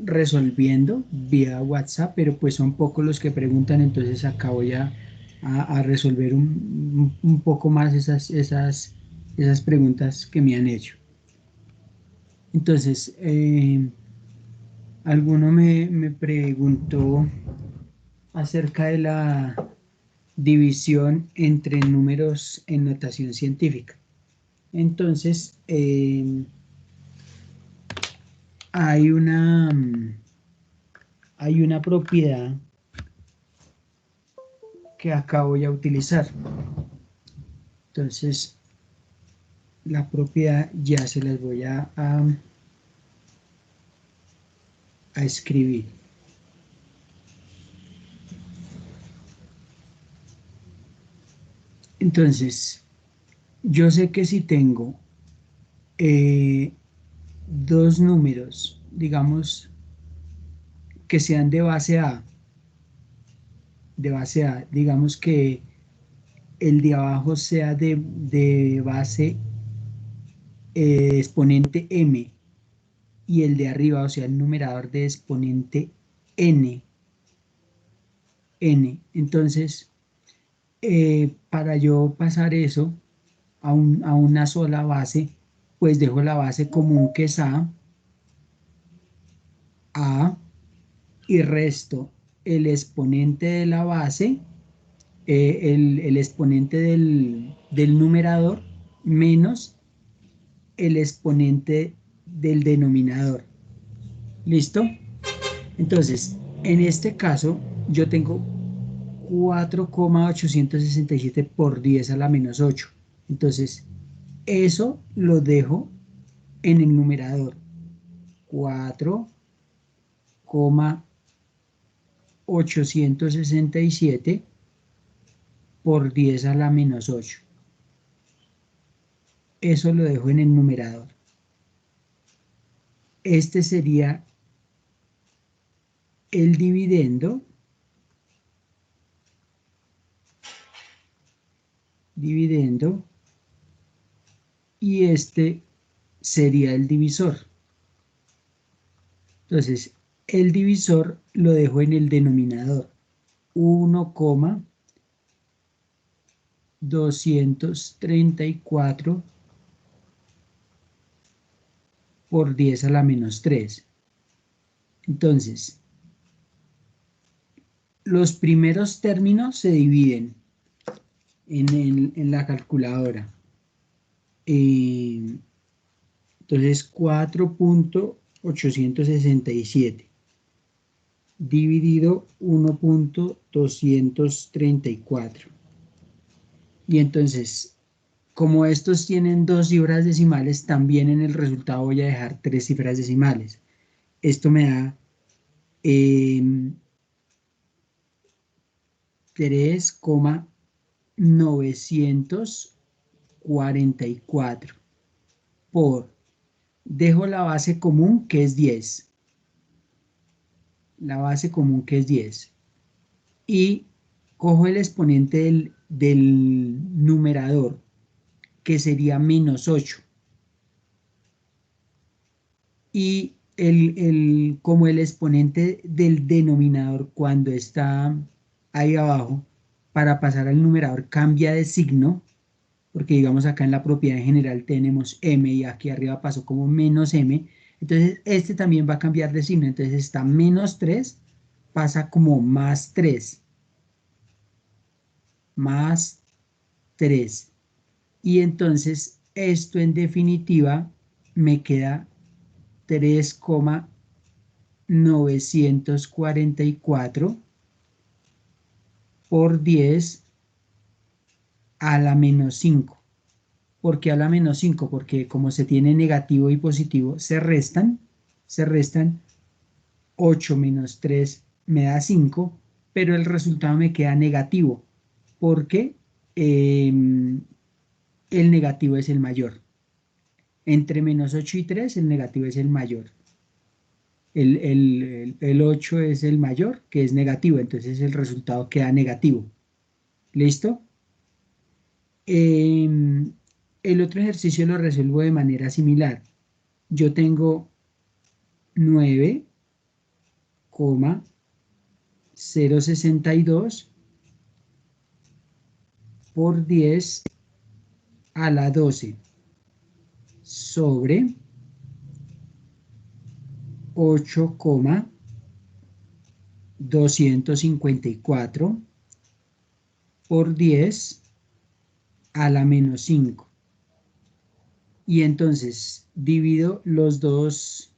resolviendo vía WhatsApp, pero pues son pocos los que preguntan, entonces acá voy a resolver un poco más esas preguntas que me han hecho. Entonces, alguno me preguntó acerca de la división entre números en notación científica. Entonces, hay hay una propiedad que acá voy a utilizar. Entonces, la propiedad ya se las voy a escribir. Entonces, yo sé que si tengo eh, dos números, digamos, que sean digamos que el de abajo sea de base exponente m y el de arriba, o sea, el numerador de exponente n. Entonces, para yo pasar eso a una sola base, pues dejo la base común que es A, y resto el exponente de la base, el exponente del numerador, menos el exponente del denominador. ¿Listo? Entonces, en este caso, yo tengo 4,867 por 10 a la menos 8. Entonces, eso lo dejo en el numerador. 4,867 por 10 a la menos 8. Eso lo dejo en el numerador. Este sería el dividendo, y este sería el divisor. Entonces, el divisor lo dejo en el denominador. 1,234 por 10 a la menos 3. Entonces, los primeros términos se dividen en la calculadora. Entonces, 4,867 dividido 1,234. Y entonces, como estos tienen dos cifras decimales, también en el resultado voy a dejar tres cifras decimales. Esto me da 3,944 por, dejo la base común que es 10, y cojo el exponente del numerador, que sería menos 8, y como el exponente del denominador cuando está ahí abajo, para pasar al numerador cambia de signo, porque digamos acá en la propiedad en general tenemos m y aquí arriba pasó como menos m, entonces este también va a cambiar de signo, entonces está menos 3, pasa como más 3, y entonces esto en definitiva me queda 3,944 por 10 a la menos 5. ¿Por qué a la menos 5? Porque como se tiene negativo y positivo, se restan 8 menos 3 me da 5, pero el resultado me queda negativo, porque el negativo es el mayor. Entre menos 8 y 3, el negativo es el mayor. El 8 es el mayor, que es negativo, entonces el resultado queda negativo. ¿Listo? El otro ejercicio lo resuelvo de manera similar. Yo tengo 9,062 por 10 a la 12 sobre 8,254 por 10 a la menos 5. Y entonces divido los dos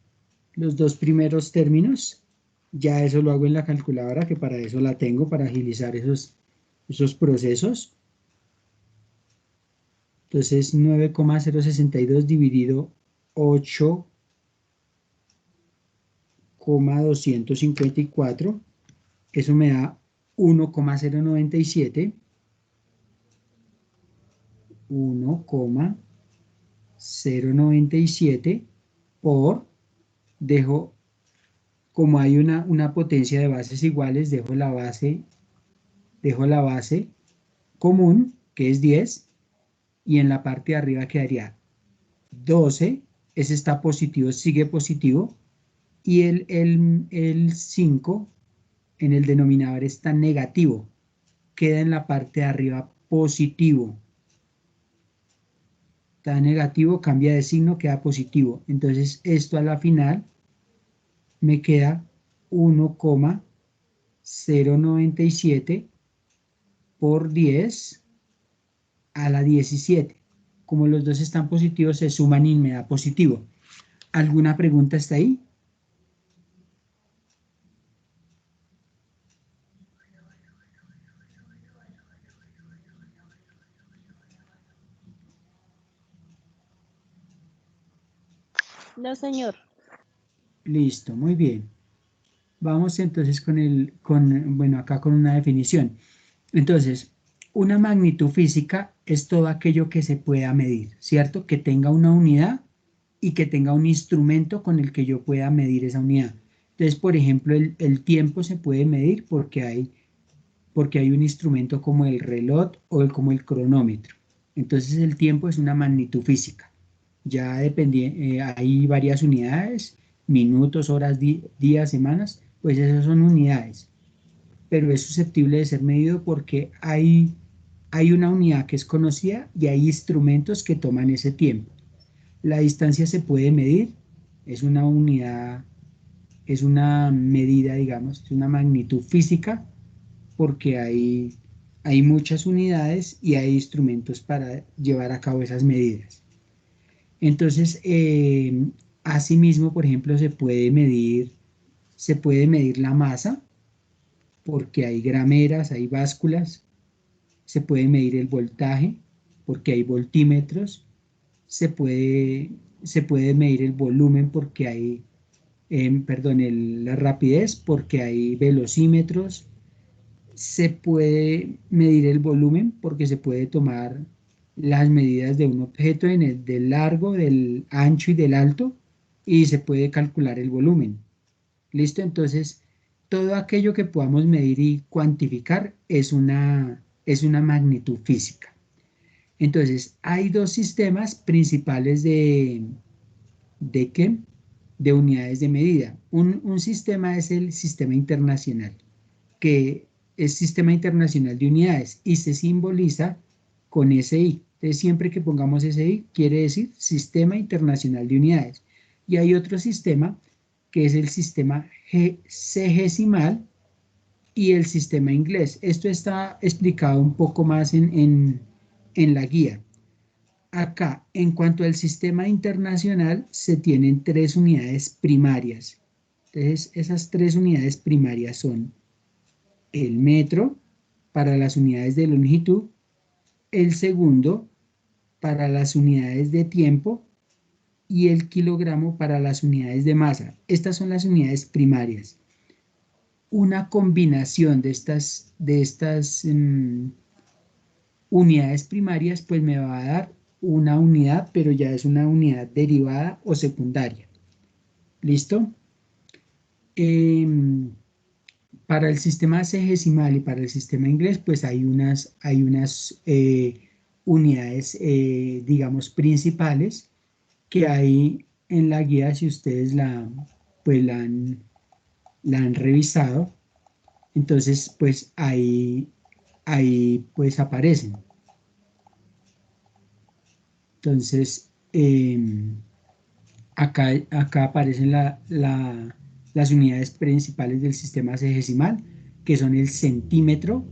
primeros términos. Ya eso lo hago en la calculadora, que para eso la tengo, para agilizar esos procesos. Entonces 9,062 dividido 8,254, eso me da 1,097, 1,097 por, dejo, como hay una potencia de bases iguales, dejo la base común, que es 10, y en la parte de arriba quedaría 12, ese está positivo, sigue positivo, y el 5 en el denominador está negativo, queda en la parte de arriba positivo. Está negativo, cambia de signo, queda positivo. Entonces esto a la final me queda 1,097 por 10 a la 17. Como los dos están positivos, se suman y me da positivo. ¿Alguna pregunta hasta ahí? No, señor. Listo, muy bien. Vamos entonces bueno, acá con una definición. Entonces, una magnitud física es todo aquello que se pueda medir, ¿cierto? Que tenga una unidad y que tenga un instrumento con el que yo pueda medir esa unidad. Entonces, por ejemplo, el tiempo se puede medir porque hay un instrumento como el reloj o como el cronómetro. Entonces, el tiempo es una magnitud física. Ya hay varias unidades, minutos, horas, días, semanas, pues esas son unidades, pero es susceptible de ser medido porque hay una unidad que es conocida y hay instrumentos que toman ese tiempo. La distancia se puede medir, es una unidad, es una medida, digamos, es una magnitud física porque hay muchas unidades y hay instrumentos para llevar a cabo esas medidas. Entonces, asimismo, por ejemplo, se puede medir la masa porque hay grameras, hay básculas, se puede medir el voltaje porque hay voltímetros, se puede, se puede medir el volumen porque hay, perdón, la rapidez porque hay velocímetros, se puede medir el volumen porque se puede tomar las medidas de un objeto del largo, del ancho y del alto y se puede calcular el volumen. ¿Listo? Entonces, todo aquello que podamos medir y cuantificar es una magnitud física. Entonces, hay dos sistemas principales ¿de qué? De unidades de medida. Un sistema es el sistema internacional, que es Sistema Internacional de Unidades y se simboliza con SI. Entonces, siempre que pongamos SI, quiere decir Sistema Internacional de Unidades. Y hay otro sistema que es el sistema segesimal y el sistema inglés. Esto está explicado un poco más en la guía. Acá, en cuanto al sistema internacional, se tienen tres unidades primarias. Entonces, esas tres unidades primarias son el metro para las unidades de longitud, el segundo para las unidades de tiempo y el kilogramo para las unidades de masa. Estas son las unidades primarias. Una combinación de estas unidades primarias pues me va a dar una unidad, pero ya es una unidad derivada o secundaria. ¿Listo? Para el sistema sexagesimal y para el sistema inglés, pues hay unas unidades, digamos, principales que hay en la guía, si ustedes pues la han revisado, entonces pues ahí pues aparecen. Entonces, acá aparecen las unidades principales del sistema sexagesimal, que son el centímetro,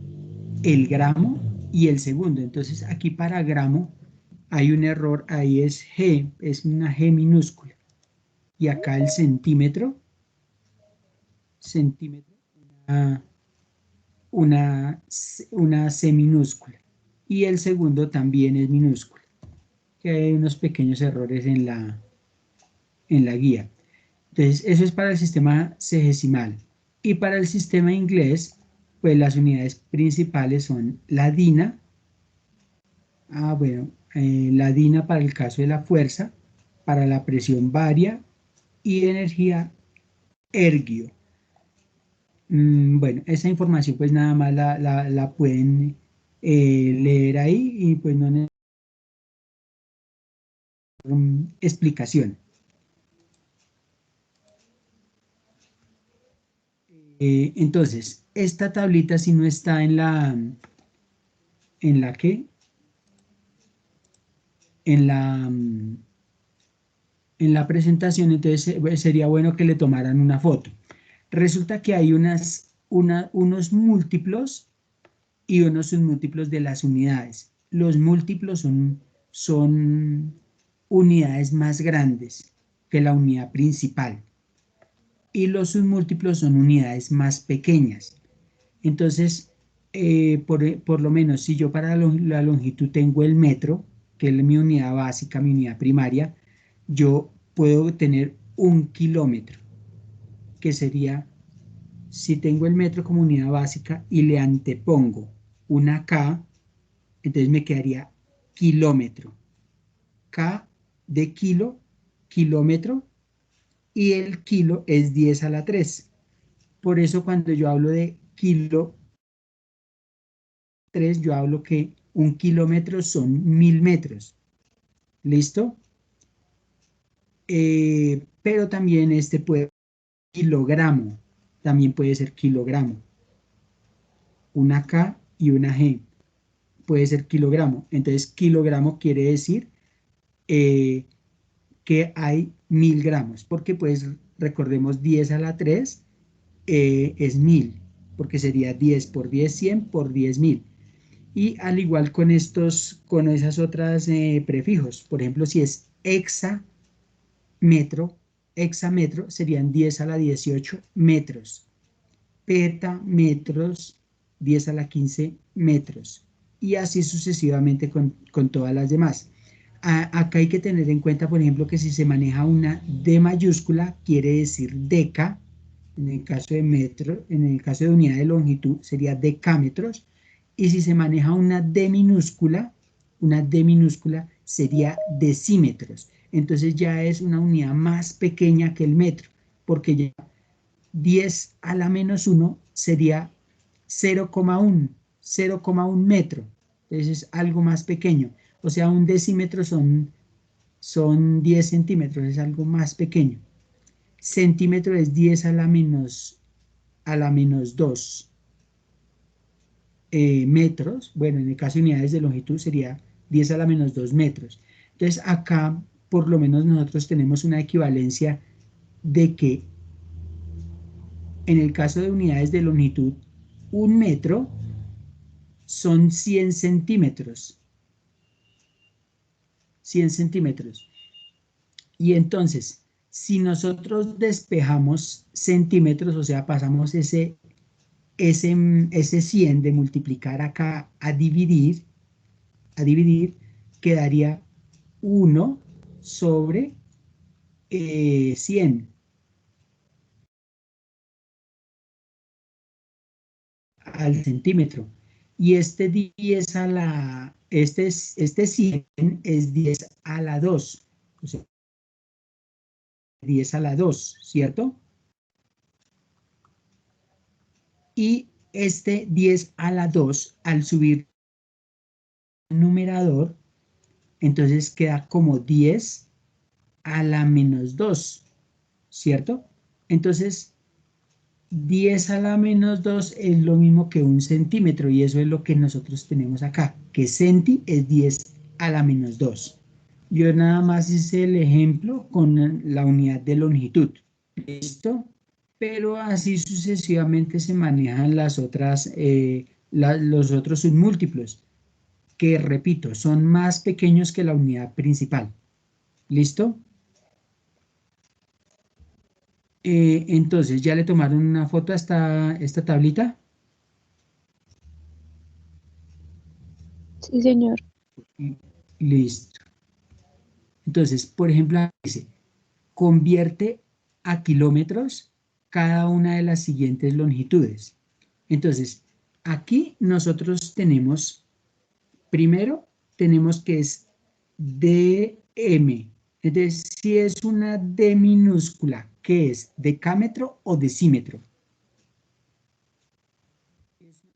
el gramo y el segundo. Entonces, aquí para gramo hay un error, ahí es G, es una G minúscula. Y acá el centímetro, una, una C minúscula. Y el segundo también es minúscula, que hay unos pequeños errores en la guía. Entonces, eso es para el sistema sexagesimal. Y para el sistema inglés, pues las unidades principales son la DINA. Bueno, la DINA para el caso de la fuerza, para la presión varia y energía ergio. Bueno, esa información pues nada más la pueden leer ahí y pues no necesitan explicación. Entonces, esta tablita si no está ¿en la qué? En la presentación, entonces sería bueno que le tomaran una foto. Resulta que hay unos múltiplos y unos submúltiplos de las unidades. Los múltiplos son unidades más grandes que la unidad principal y los submúltiplos son unidades más pequeñas. Entonces, por lo menos si yo para la longitud tengo el metro, que es mi unidad básica, mi unidad primaria, yo puedo tener 1 kilómetro, que sería, si tengo el metro como unidad básica y le antepongo una K, entonces me quedaría kilómetro. K de kilo, kilómetro, y el kilo es 10 a la 3. Por eso cuando yo hablo de kilo 3, yo hablo que 1 kilómetro son 1000 metros. ¿Listo? Pero también este puede ser kilogramo. También puede ser kilogramo. Una K y una G. Puede ser kilogramo. Entonces, kilogramo quiere decir eh, que hay 1000 gramos. Porque pues recordemos 10 a la 3 es 1000. Porque sería 10 por 10, 100 por 10.000. Y al igual con esas otras prefijos, por ejemplo, si es hexametro serían 10 a la 18 metros, petametros 10 a la 15 metros, y así sucesivamente con todas las demás. Acá hay que tener en cuenta, por ejemplo, que si se maneja una D mayúscula, quiere decir deca, en el caso de metro, en el caso de unidad de longitud sería decámetros, y si se maneja una D minúscula sería decímetros. Entonces ya es una unidad más pequeña que el metro, porque ya 10 a la menos 1 sería 0,1 metro. Entonces es algo más pequeño. O sea, un decímetro son 10 centímetros, es algo más pequeño. Centímetro es 10 a la menos 2 metros. Bueno, en el caso de unidades de longitud sería 10 a la menos 2 metros. Entonces acá por lo menos nosotros tenemos una equivalencia de que en el caso de unidades de longitud, 1 metro son 100 centímetros. 100 centímetros. Y entonces, si nosotros despejamos centímetros, o sea, pasamos ese 100 de multiplicar acá a dividir, quedaría 1 sobre 100 al centímetro. Y este 10 a la, este 100 es 10 a la 2, o sea, 10 a la 2, ¿cierto? Y este 10 a la 2, al subir el numerador, entonces queda como 10 a la menos 2, ¿cierto? Entonces, 10 a la menos 2 es lo mismo que 1 centímetro, y eso es lo que nosotros tenemos acá, que centi es 10 a la menos 2. Yo nada más hice el ejemplo con la unidad de longitud. ¿Listo? Pero así sucesivamente se manejan las otras, los otros submúltiplos, que repito, son más pequeños que la unidad principal. ¿Listo? Entonces, ¿ya le tomaron una foto a esta tablita? Sí, señor. Listo. Entonces, por ejemplo, dice, convierte a kilómetros cada una de las siguientes longitudes. Entonces, aquí nosotros tenemos, primero, tenemos que es dm. Entonces, si es una D minúscula, ¿qué es? ¿Decámetro o decímetro?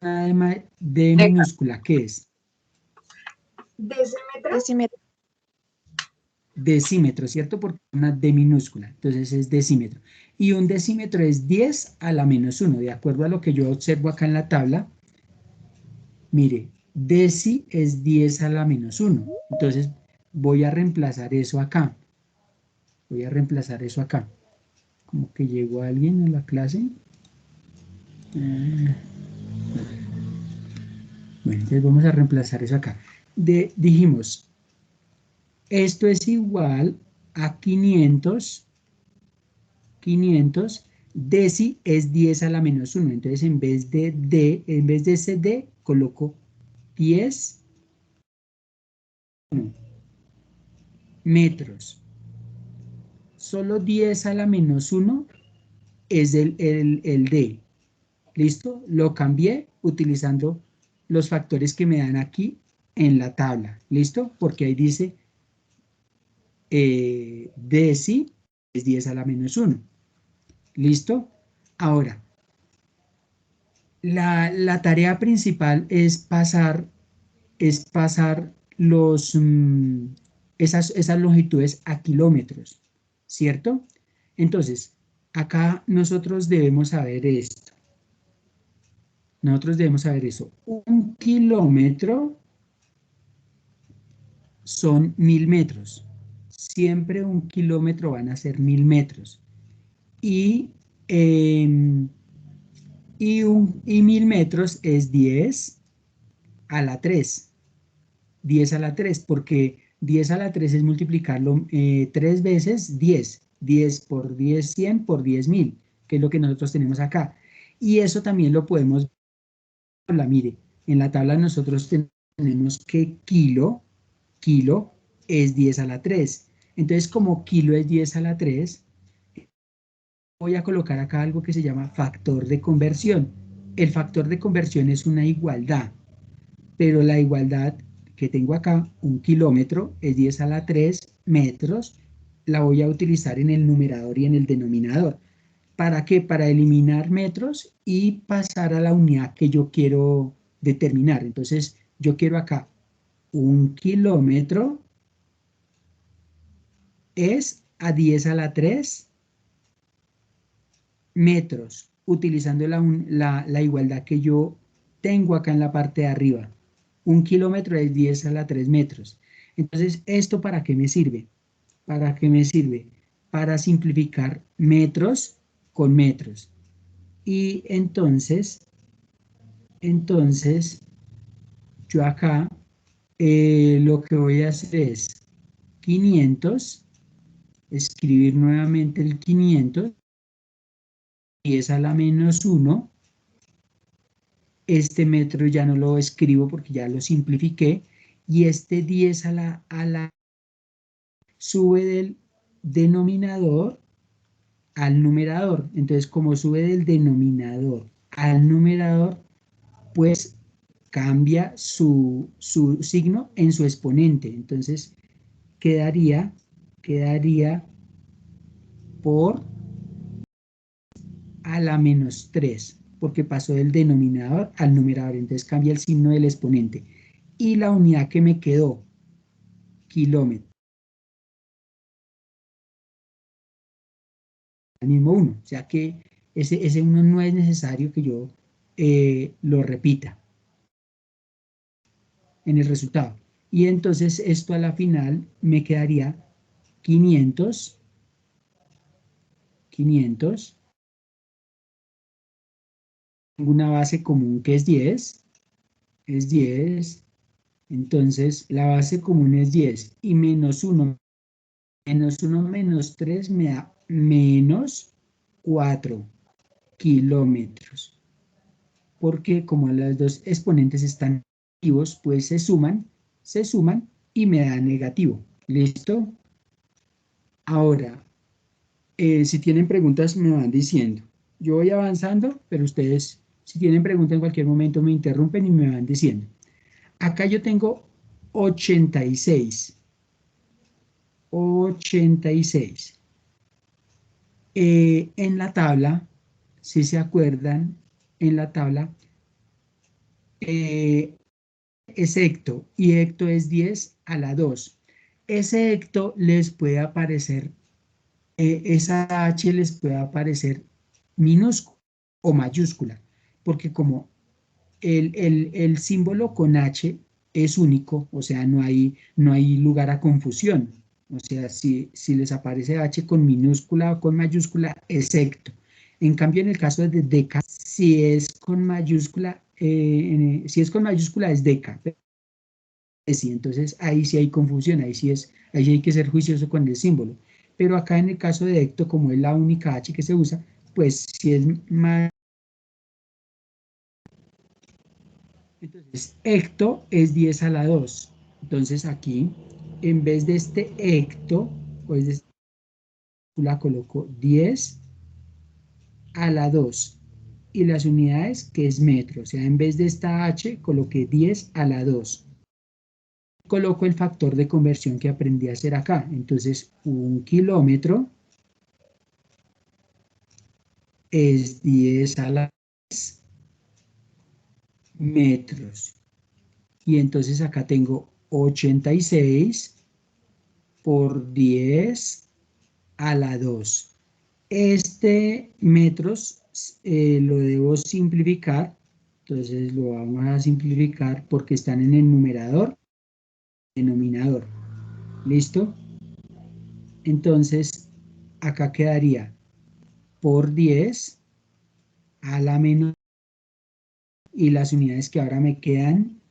Una D minúscula, ¿qué es? Decímetro. Decímetro, ¿cierto? Porque es una D minúscula, entonces es decímetro. Y un decímetro es 10 a la menos 1, de acuerdo a lo que yo observo acá en la tabla. Mire, deci es 10 a la menos 1, entonces voy a reemplazar eso acá. Voy a reemplazar eso acá. Como que llegó alguien a la clase. Bueno, entonces vamos a reemplazar eso acá. Dijimos, esto es igual a 500, deci es 10 a la menos 1, entonces en vez de D, en vez de ese D, coloco 10 metros. Solo 10 a la menos 1 es el D. ¿Listo? Lo cambié utilizando los factores que me dan aquí en la tabla. ¿Listo? Porque ahí dice deci es 10 a la menos 1. ¿Listo? Ahora, la tarea principal es pasar esas longitudes a kilómetros, ¿cierto? Entonces, acá nosotros debemos saber esto. Nosotros debemos saber eso. 1 kilómetro son 1000 metros. Siempre 1 kilómetro van a ser 1000 metros. Y, eh, y 1000 metros es 10 a la 3. 10 a la 3, porque 10 a la 3 es multiplicarlo 3 veces 10. 10 por 10, 100 por 10.000, que es lo que nosotros tenemos acá. Y eso también lo podemos ver, mire, en la tabla nosotros tenemos que kilo es 10 a la 3. Entonces, como kilo es 10 a la 3, voy a colocar acá algo que se llama factor de conversión. El factor de conversión es una igualdad, pero la igualdad que tengo acá, 1 kilómetro, es 10 a la 3 metros, la voy a utilizar en el numerador y en el denominador. ¿Para qué? Para eliminar metros y pasar a la unidad que yo quiero determinar. Entonces, yo quiero acá 1 kilómetro es a 10 a la 3 metros, utilizando la igualdad que yo tengo acá en la parte de arriba. 1 kilómetro es 10 a la 3 metros. Entonces, ¿esto para qué me sirve? ¿Para qué me sirve? Para simplificar metros con metros. Y entonces yo acá lo que voy a hacer es 500, escribir nuevamente el 500, 10 a la menos 1. Este metro ya no lo escribo porque ya lo simplifiqué, y este 10 a la sube del denominador al numerador. Entonces, como sube del denominador al numerador, pues cambia su signo en su exponente. Entonces, quedaría por a la menos 3, porque pasó del denominador al numerador. Entonces, cambia el signo del exponente. Y la unidad que me quedó, kilómetro. el mismo 1, o sea que ese 1 no es necesario que yo lo repita en el resultado. Y entonces esto a la final me quedaría 500, tengo una base común que es 10, entonces la base común es 10 y menos 1 menos 3 me da menos 4 kilómetros, porque como los dos exponentes están negativos, pues se suman y me da negativo. ¿Listo? Ahora, si tienen preguntas me van diciendo. Yo voy avanzando, pero ustedes, si tienen preguntas en cualquier momento, me interrumpen y me van diciendo. Acá yo tengo 86. 86. En la tabla, si se acuerdan, en la tabla, es hecto y hecto es 10 a la 2. Ese hecto les puede aparecer, esa H les puede aparecer minúscula o mayúscula, porque como el símbolo con H es único, o sea, no hay lugar a confusión. O sea, si les aparece H con minúscula o con mayúscula, es hecto. En cambio, en el caso de deca, si es con mayúscula es deca. Sí, entonces ahí sí hay confusión, ahí sí hay que ser juicioso con el símbolo. Pero acá en el caso de hecto, como es la única H que se usa, pues si es más. Entonces, hecto es 10 a la 2. Entonces aquí, en vez de este hecto, pues la coloco 10 a la 2. Y las unidades, que es metro. O sea, en vez de esta H, coloqué 10 a la 2. Coloco el factor de conversión que aprendí a hacer acá. Entonces, 1 kilómetro es 10 a la 2 metros. Y entonces acá tengo 86 por 10 a la 2. Este metros lo debo simplificar, entonces lo vamos a simplificar porque están en el numerador, denominador. ¿Listo? Entonces, acá quedaría por 10 a la menos, y las unidades que ahora me quedan,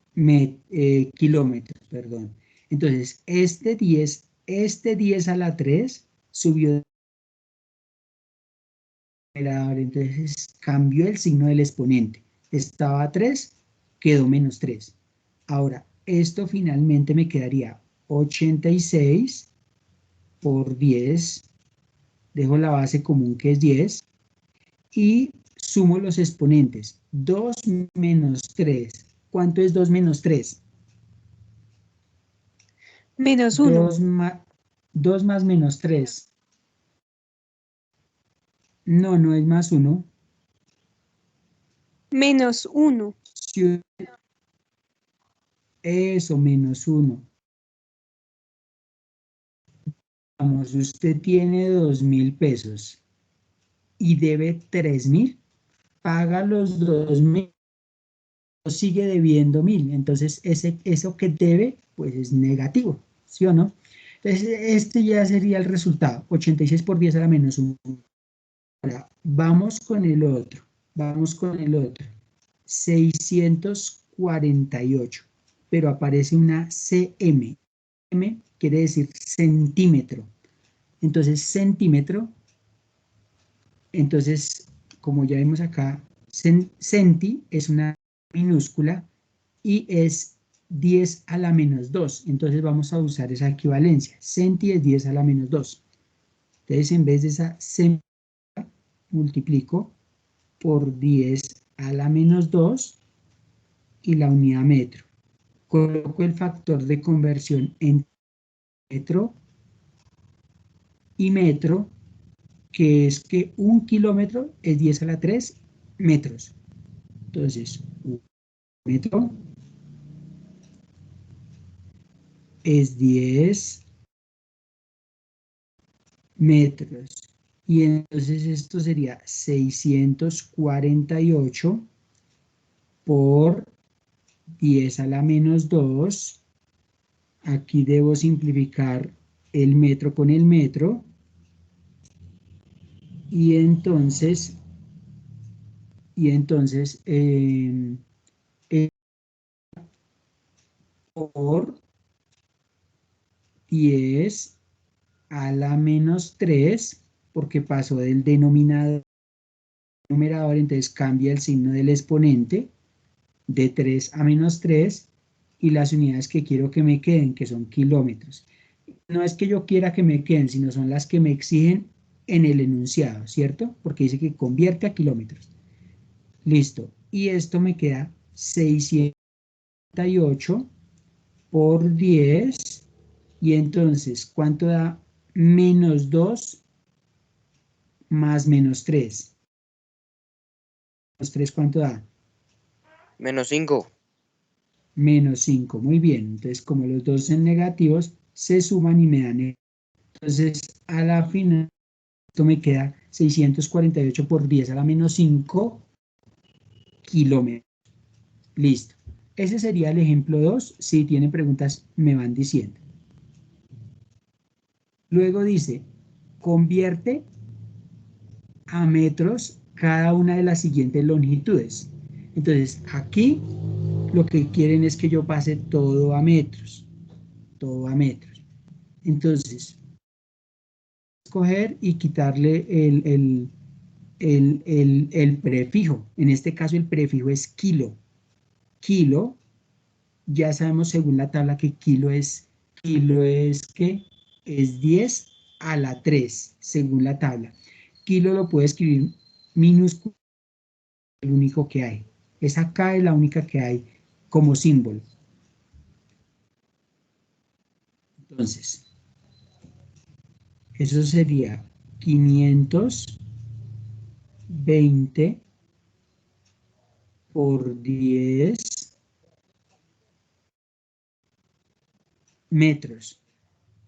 kilómetros, perdón. Entonces, este 10 a la 3 subió. Entonces cambió el signo del exponente. Estaba 3, quedó menos 3. Ahora, esto finalmente me quedaría 86 por 10. Dejo la base común que es 10. Y sumo los exponentes. 2 menos 3. ¿Cuánto es 2 menos 3? Menos 1. 2 más menos 3. No, no es más 1. Menos 1. Eso, menos 1. Vamos, usted tiene 2.000 pesos y debe 3.000, paga los 2.000, sigue debiendo 1.000. Entonces, eso que debe, pues es negativo, ¿sí o no? Entonces, este ya sería el resultado, 86 por 10 a la menos 1. Ahora, vamos con el otro, 648, pero aparece una cm. M quiere decir centímetro. Entonces, centímetro. Entonces, como ya vimos acá, centi es una minúscula y es 10 a la menos 2. Entonces vamos a usar esa equivalencia. Centi es 10 a la menos 2. Entonces, en vez de esa centi, multiplico por 10 a la menos 2 y la unidad metro. Coloco el factor de conversión en metro y metro, que es que 1 kilómetro es 10 a la 3 metros. Entonces, un metro es 10 metros. Y entonces esto sería 648 por 10 a la menos 2. Aquí debo simplificar el metro con el metro. Y entonces, eh, por 10 a la menos 3, porque pasó del denominador al numerador, entonces cambia el signo del exponente de 3 a menos 3 y las unidades que quiero que me queden, que son kilómetros. No es que yo quiera que me queden, sino son las que me exigen en el enunciado, ¿cierto? Porque dice que convierte a kilómetros. Listo. Y esto me queda 608 por 10. Y entonces, ¿cuánto da menos 2 más menos 3? Menos 3, ¿cuánto da? Menos 5. Menos 5. Muy bien. Entonces, como los dos son negativos, se suman y me dan. Entonces, a la final, esto me queda 648 por 10 a la menos 5 kilómetros. Listo. Ese sería el ejemplo 2. Si tienen preguntas, me van diciendo. Luego dice, convierte a metros cada una de las siguientes longitudes. Entonces, aquí lo que quieren es que yo pase todo a metros. Todo a metros. Entonces, escoger y quitarle el prefijo. En este caso, el prefijo es kilo. Kilo, ya sabemos según la tabla que kilo es que es 10 a la 3, según la tabla. Kilo lo puedo escribir minúsculo, el único que hay. Esa K es la única que hay como símbolo. Entonces, eso sería 520 por 10 metros.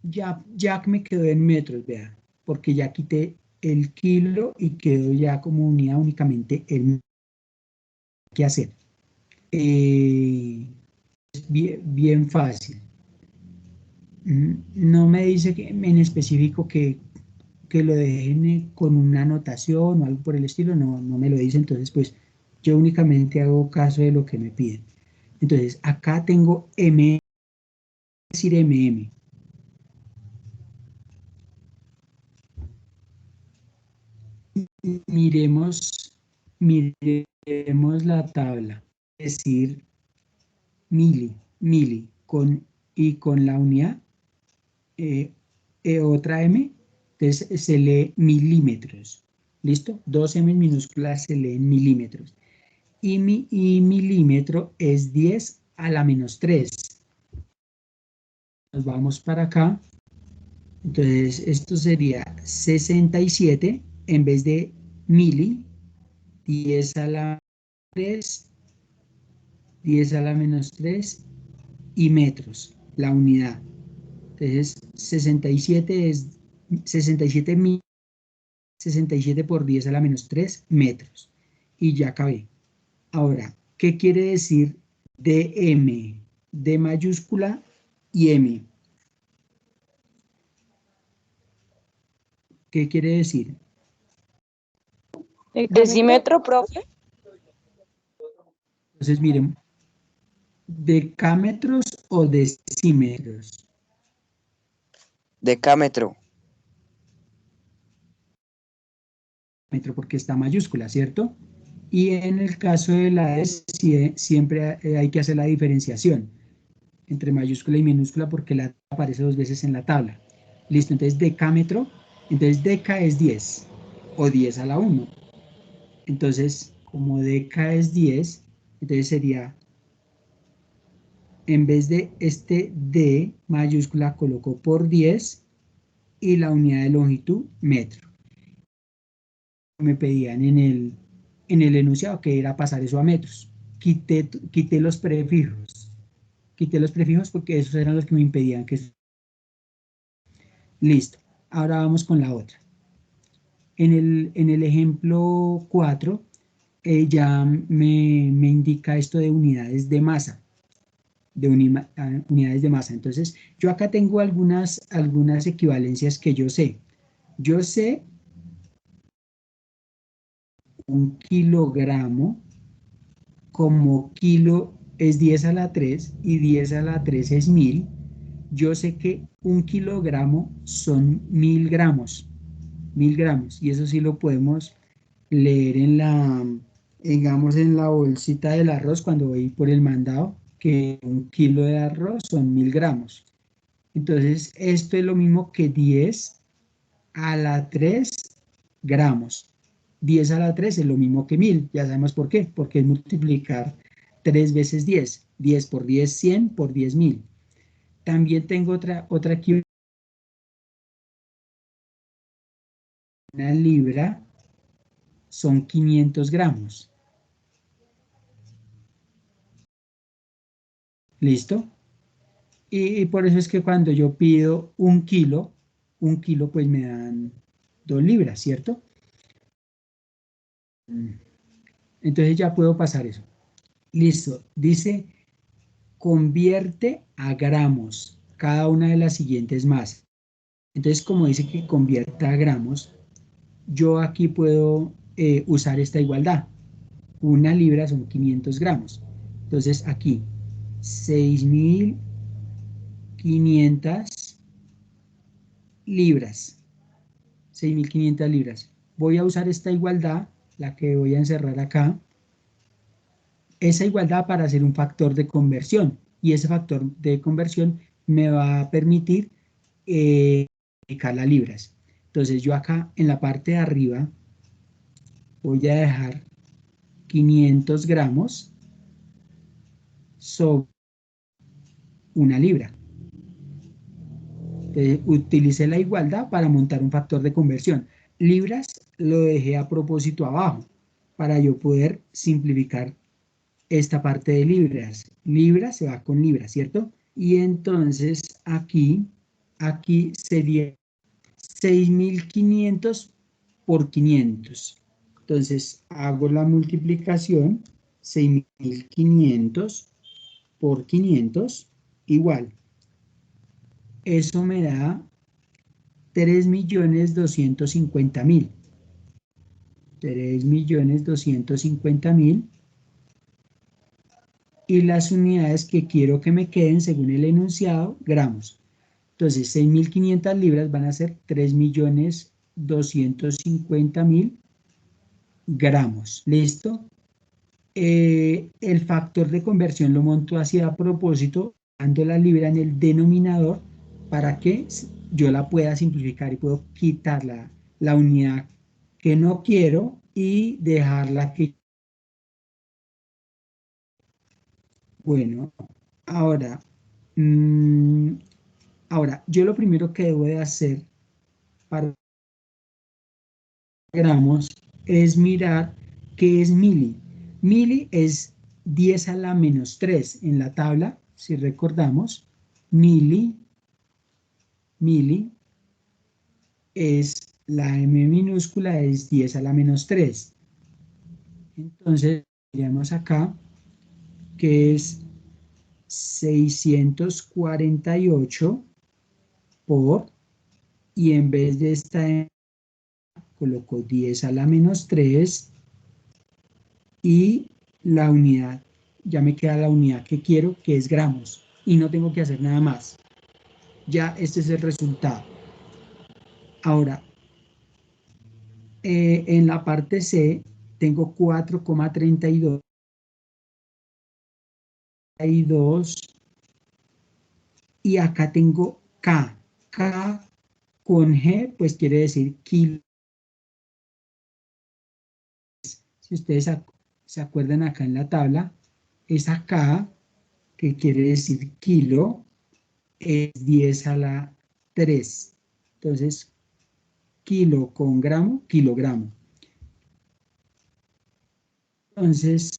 Ya me quedó en metros, vea, porque ya quité el kilo y quedó ya como unidad únicamente el que hacer. Es bien fácil. No me dice que, en específico que lo dejen con una anotación o algo por el estilo, no me lo dice, entonces pues yo únicamente hago caso de lo que me piden. Entonces acá tengo M, es decir, MM. Miremos la tabla, es decir, mili, y con la unidad, otra M, entonces se lee milímetros, ¿listo? Dos M minúsculas se leen milímetros. Y milímetro es 10 a la menos 3. Nos vamos para acá, entonces esto sería 67 en vez de mili, 10 a la 3, 10 a la menos 3 y metros, la unidad. Entonces 67 es 67 mil, 67 por 10 a la menos 3 metros. Y ya acabé. Ahora, ¿qué quiere decir DM? D mayúscula y M. ¿Qué quiere decir? ¿Decímetro, profe? Entonces, miren, decámetros o decímetros. Decámetro. Metro porque está mayúscula, ¿cierto? Y en el caso de la S, siempre hay que hacer la diferenciación entre mayúscula y minúscula porque la aparece dos veces en la tabla. Listo, entonces decámetro, entonces deca es 10 o 10 a la 1. Entonces, como deca es 10, entonces sería, en vez de este D mayúscula, coloco por 10 y la unidad de longitud, metro. Me pedían en el enunciado que era pasar eso a metros. Quité los prefijos. Quité los prefijos porque esos eran los que me impedían que... Listo. Ahora vamos con la otra. En el ejemplo 4 ya me indica esto de unidades de masa, de unidades de masa. Entonces, yo acá tengo algunas equivalencias que yo sé. Yo sé 1 kilogramo como kilo es 10 a la 3 y 10 a la 3 es 1000. Yo sé que 1 kilogramo son 1000 gramos. 1000 gramos. Y eso sí lo podemos leer en digamos, en la bolsita del arroz cuando voy por el mandado, que 1 kilo de arroz son 1000 gramos. Entonces, esto es lo mismo que 10 a la 3 gramos. 10 a la 3 es lo mismo que 1000. Ya sabemos por qué. Porque es multiplicar 3 veces 10. 10 por 10, 100 por 10, 1000. También tengo otra aquí. Una libra son 500 gramos. ¿Listo? Y por eso es que cuando yo pido 1 kilo, pues me dan 2 libras, ¿cierto? Entonces ya puedo pasar eso. Listo. Dice, convierte a gramos cada una de las siguientes masas. Entonces, como dice que convierta a gramos, yo aquí puedo usar esta igualdad. 1 libra son 500 gramos. Entonces, aquí, 6.500 libras. 6.500 libras. Voy a usar esta igualdad, la que voy a encerrar acá, esa igualdad para hacer un factor de conversión. Y ese factor de conversión me va a permitir aplicar las libras. Entonces yo acá en la parte de arriba voy a dejar 500 gramos sobre 1 libra. Utilicé la igualdad para montar un factor de conversión. Libras lo dejé a propósito abajo para yo poder simplificar esta parte de libras. Libras se va con libras, ¿cierto? Y entonces aquí sería 6.500 por 500. Entonces hago la multiplicación, 6.500 por 500 igual. Eso me da 3.250.000. 3.250.000. Y las unidades que quiero que me queden según el enunciado, gramos. Entonces, 6.500 libras van a ser 3.250.000 gramos. ¿Listo? El factor de conversión lo monto así a propósito, dando la libra en el denominador para que yo la pueda simplificar y puedo quitar la unidad que no quiero y dejarla que... Bueno, ahora, yo lo primero que debo de hacer para gramos es mirar qué es mili. Mili es 10 a la menos 3 en la tabla, si recordamos. Mili es la M minúscula, es 10 a la menos 3. Entonces, miramos acá que es 648 por, y en vez de esta M, coloco 10 a la menos 3 y la unidad, ya me queda la unidad que quiero, que es gramos, y no tengo que hacer nada más. Ya este es el resultado. Ahora, en la parte C tengo 4,32 y acá tengo K. K con G, pues quiere decir kilo. Si ustedes se acuerdan acá en la tabla, esa K, que quiere decir kilo, es 10 a la 3. Entonces, kilo con gramo, kilogramo. Entonces,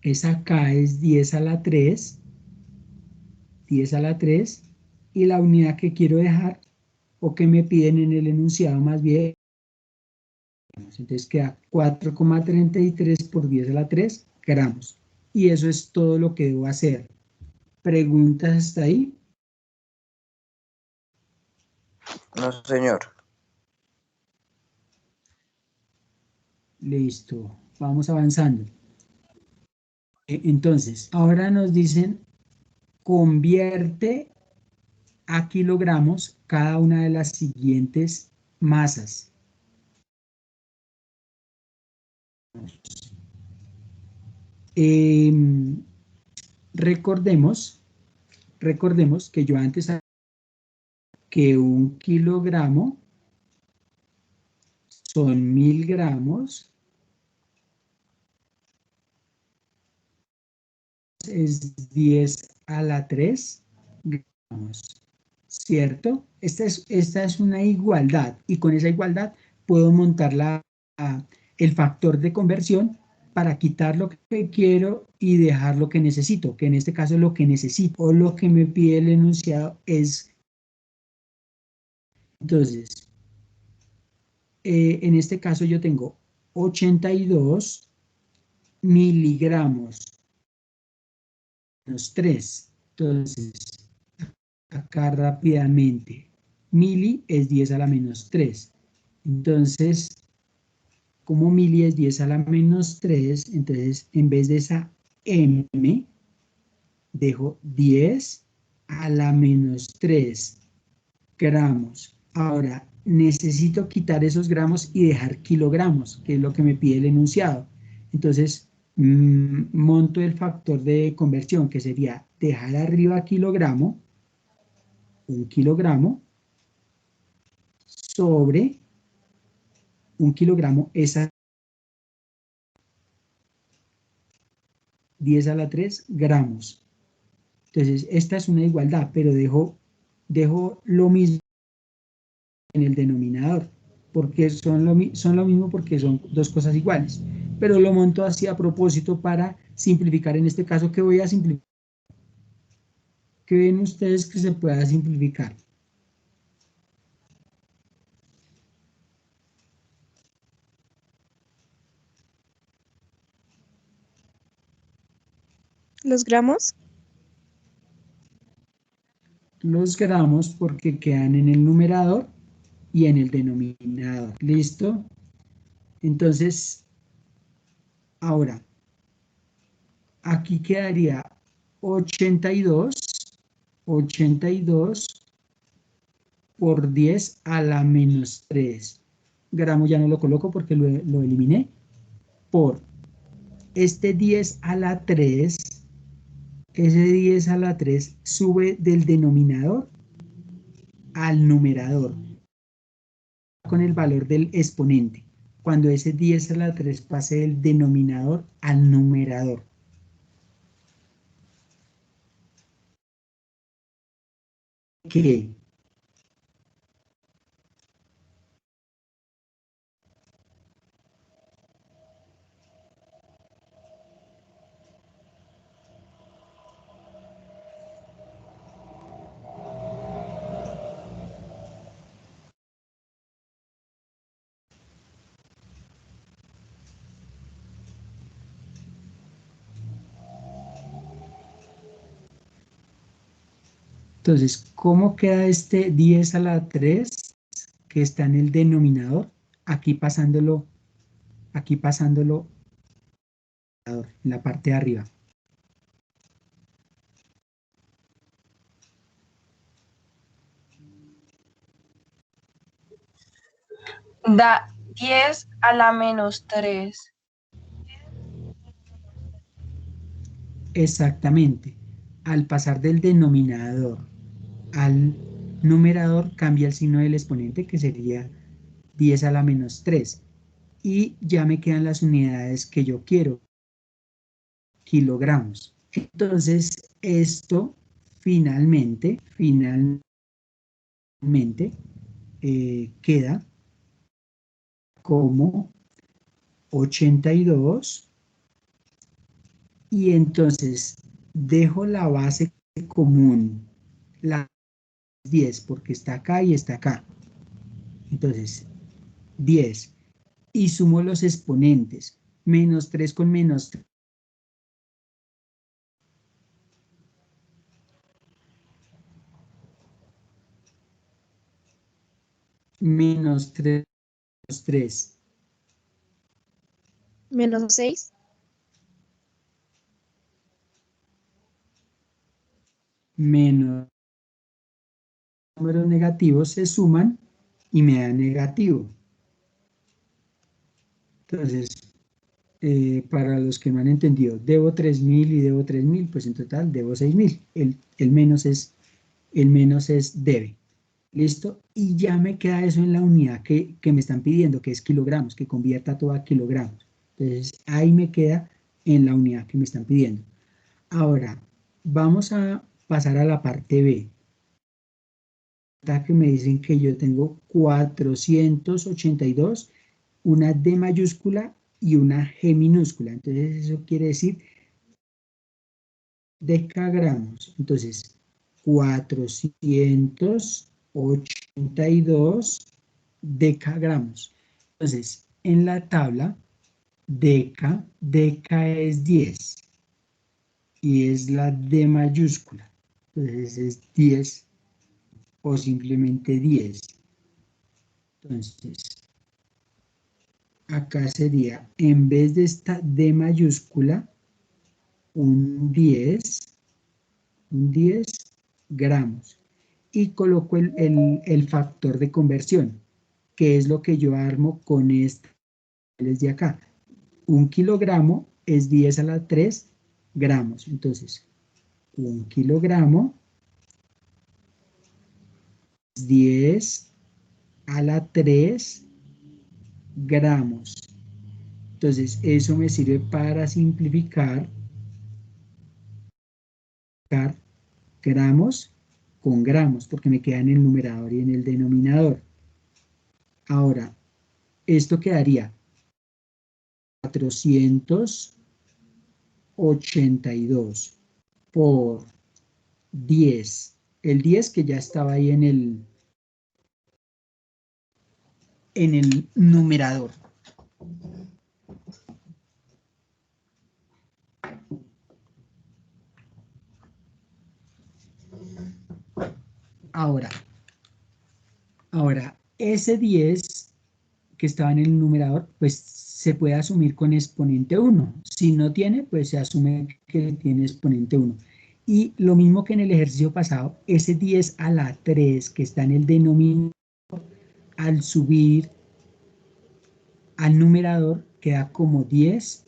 esa K es 10 a la 3, 10 a la 3, y la unidad que quiero dejar, o que me piden en el enunciado más bien, Entonces queda 4,33 por 10 a la 3 gramos. Y eso es todo lo que debo hacer. ¿Preguntas hasta ahí? No, señor. Listo, vamos avanzando. Entonces, ahora nos dicen, convierte a kilogramos cada una de las siguientes masas. Recordemos que yo antes sabía que 1 kilogramo son 1000 gramos, es 10 a la 3 gramos, ¿cierto? Esta es una igualdad, y con esa igualdad puedo montar el factor de conversión para quitar lo que quiero y dejar lo que necesito, que en este caso lo que necesito o lo que me pide el enunciado es. Entonces, en este caso yo tengo 82 miligramos menos 3. Entonces, acá rápidamente, mili es 10 a la menos 3. Entonces, como mili es 10 a la menos 3, entonces en vez de esa m, dejo 10 a la menos 3 gramos. Ahora, necesito quitar esos gramos y dejar kilogramos, que es lo que me pide el enunciado. Entonces, monto el factor de conversión, que sería dejar arriba kilogramo, 1 kilogramo, sobre 1 kilogramo es 10 a la 3 gramos. Entonces, esta es una igualdad, pero dejo lo mismo en el denominador, porque son lo mismo porque son dos cosas iguales, pero lo monto así a propósito para simplificar. En este caso, ¿qué voy a simplificar? ¿Qué ven ustedes que se pueda simplificar? ¿Los gramos? Los gramos porque quedan en el numerador y en el denominador. ¿Listo? Entonces, ahora, aquí quedaría 82 por 10 a la menos 3. Gramo ya no lo coloco porque lo eliminé. Por este 10 a la 3, ese 10 a la 3 sube del denominador al numerador con el valor del exponente. Cuando ese 10 a la 3 pase del denominador al numerador. ¿Qué? Entonces, ¿cómo queda este 10 a la 3 que está en el denominador? Aquí pasándolo en la parte de arriba. Da 10 a la menos 3. Exactamente. Al pasar del denominador al numerador cambia el signo del exponente, que sería 10 a la menos 3. Y ya me quedan las unidades que yo quiero, kilogramos. Entonces, esto finalmente queda como 82, y entonces dejo la base común, la 10, porque está acá y está acá. Entonces, 10. y sumo los exponentes. Menos 3 con menos 3. Menos 3, menos 3. Menos 6. Menos números negativos se suman y me da negativo. Entonces, para los que no han entendido, debo 3.000 y debo 3.000, pues en total debo 6.000. El menos es debe. ¿Listo? Y ya me queda eso en la unidad que me están pidiendo, que es kilogramos, que convierta todo a kilogramos. Entonces, ahí me queda en la unidad que me están pidiendo. Ahora, vamos a pasar a la parte B. Que me dicen que yo tengo 482, una D mayúscula y una G minúscula. Entonces, eso quiere decir decagramos. Entonces, 482 decagramos. Entonces, en la tabla, deca es 10 y es la D mayúscula. Entonces, es 10 o simplemente 10. Entonces, acá sería, en vez de esta D mayúscula, un 10 gramos. Y coloco el factor de conversión, que es lo que yo armo con este de acá. 1 kilogramo es 10 a la 3 gramos. Entonces, 1 kilogramo es 10 a la 3 gramos. Entonces, eso me sirve para simplificar gramos con gramos, porque me queda en el numerador y en el denominador. Ahora, esto quedaría 482 por 10. El 10 que ya estaba ahí en el numerador. Ahora, ese 10 que estaba en el numerador, pues se puede asumir con exponente 1. Si no tiene, pues se asume que tiene exponente 1. Y lo mismo que en el ejercicio pasado, ese 10 a la 3 que está en el denominador, al subir al numerador queda como 10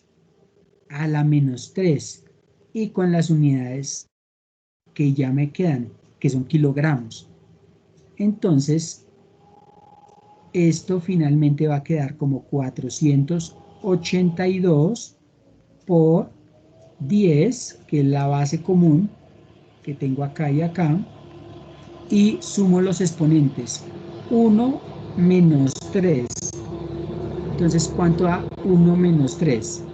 a la menos 3. Y con las unidades que ya me quedan, que son kilogramos. Entonces, esto finalmente va a quedar como 482 por 10, que es la base común que tengo acá y acá, y sumo los exponentes. 1 menos 3. Entonces, ¿cuánto da 1 menos 3?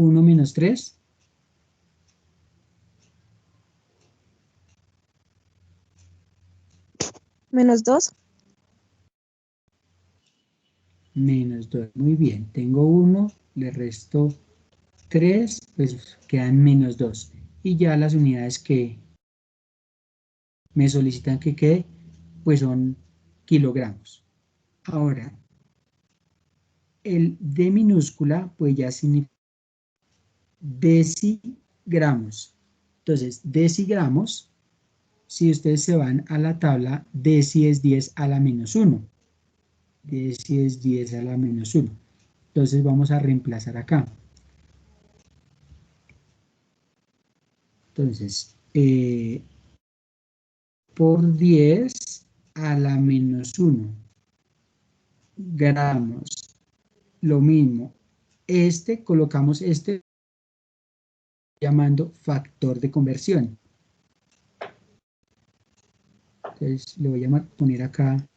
1 menos 3. Menos 2. Menos 2. Muy bien. Tengo 1, le resto 3, pues quedan menos 2. Y ya las unidades que me solicitan que quede, pues son kilogramos. Ahora, el D minúscula, pues ya significa decigramos. Entonces, decigramos, si ustedes se van a la tabla, deci es 10 a la menos 1. Deci es 10 a la menos 1. Entonces vamos a reemplazar acá. Entonces, por 10 a la menos 1 gramos. Lo mismo. Colocamos llamando factor de conversión. Entonces le voy a poner acá